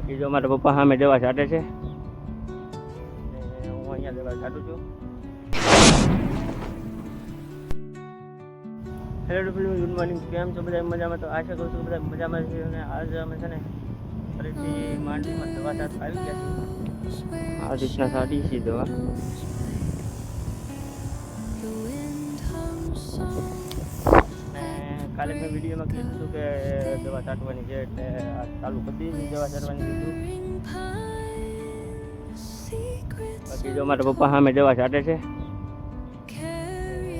બાકી જો મારા પપ્પા સામે દવા છાંટે છે ને હું અહીંયા દવા છાંટું છું. હેલો ગુડ મોર્નિંગ, કેમ છો બધા? મજામાં? તો આશા કરું છું બધા મજામાં છે. અને આજે અમે છે ને ફરીથી માંડવીમાં દવા છાંટવા આવી ગયા છીએ. આ રીતના છાંટી છે દવા. કાલે મેં વિડીયોમાં કીધું હતું કે દવા છાંટવાની છે એટલે આ ચાલુ કરી દીધી દવા છાંટવાની કીધું. બાકી જો મારા પપ્પા સામે દવા છાંટે છે,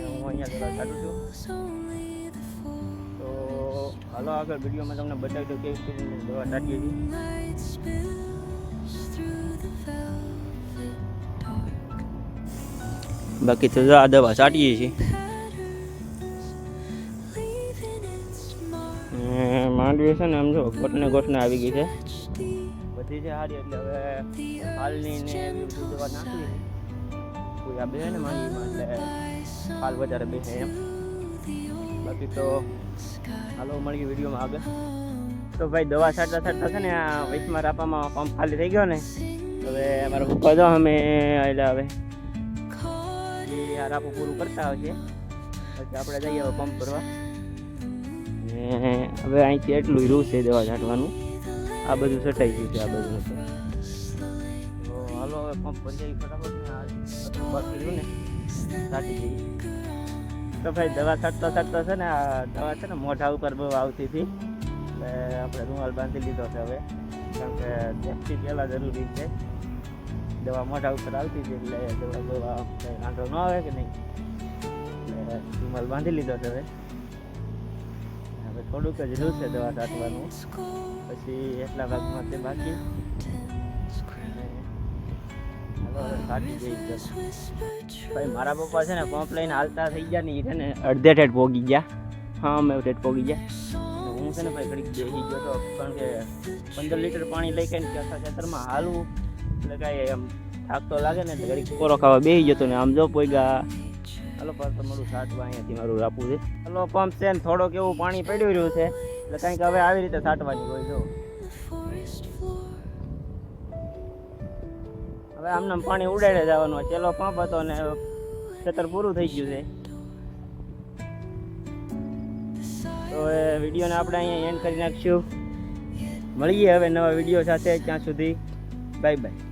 હું અહીંયા દવા છાંટું છું. તો હાલો આગળ વિડીયોમાં તમને બતાવી દઉં કેવી રીતે દવા છાંટીએ છીએ. બાકી તો આ દવા છાંટીએ છીએ. માંડવી છે ને આમ જો ગોઠને આવી ગઈ છે બધી છે સારી. એટલે હવે હાલની ને એવી બધી દવા નાખવી કોઈ આ બે ને માંડવીમાં એટલે હાલ વધારે બેસે એમ. બાકી તો હાલો મળીએ વિડીયોમાં આગળ. તો ભાઈ દવા છાંટતા છે ને આ વૈશમાં રાપામાં પંપ ખાલી થઈ ગયો ને, હવે મારા પપ્પા જો અમે એટલે હવે એ આ રાપું પૂરું કરતા હોય છે પછી આપણે જઈએ હવે પંપ ભરવા. હવે અહીંથી એટલું રૂ છે દવા છાંટવાનું. આ બધું છટાઈ ગયું છે આ બધું. તો હાલો હવે પંપ ભરી ફટાફટ ને બાકી રહ્યું ને છાંટી જઈએ. તો ભાઈ દવા છાંટતા છે ને આ દવા છે ને મોઢા ઉપર બહુ આવતી હતી એટલે આપણે રૂમાલ બાંધી લીધો છે હવે, કારણ કે સેફટી પહેલાં જરૂરી છે. દવા મોઢા ઉપર આવતી હતી એટલે દવા વાંધો ન આવે કે નહીં એટલે રૂમાલ બાંધી લીધો છે હવે. થોડુંક જ રહ્યું છે દવા છાંટવાનું, પછી એટલા ભાગમાં તે બાકી છાંટી જઈ. ભાઈ મારા પપ્પા છે ને પંપ લઈને હાલતા થઈ ગયા ને, એ છે ને અડધે ઠેઠ પોગી ગયા. હા અમે ઠેઠ પોગી ગયા. હું છે ને ભાઈ ઘડીક બેસી ગયો હતો, કારણ કે 15 લીટર પાણી લઈ કઈ આખા ખેતરમાં હાલવું એટલે કાંઈ એમ થાક તો લાગે ને, એટલે ઘડીક કોરો ખાવા બેસી જતો ને આમ જો પોઈગા. હલો પર તમારું છાંટવા અહીંયાથી મારું રાખવું છે. હલો પંપ છે ને થોડોક એવું પાણી પડ્યું રહ્યું છે એટલે કંઈક હવે આવી રીતે છાંટવાની હોય. જો હવે આમને પાણી ઉડાડે જવાનું. ચેલો પંપ હતો ને ખેતર પૂરું થઈ ગયું છે. તો એ વિડીયોને આપણે અહીંયા એન્ડ કરી નાખશું. મળીએ હવે નવા વિડીયો સાથે. ત્યાં સુધી બાય બાય.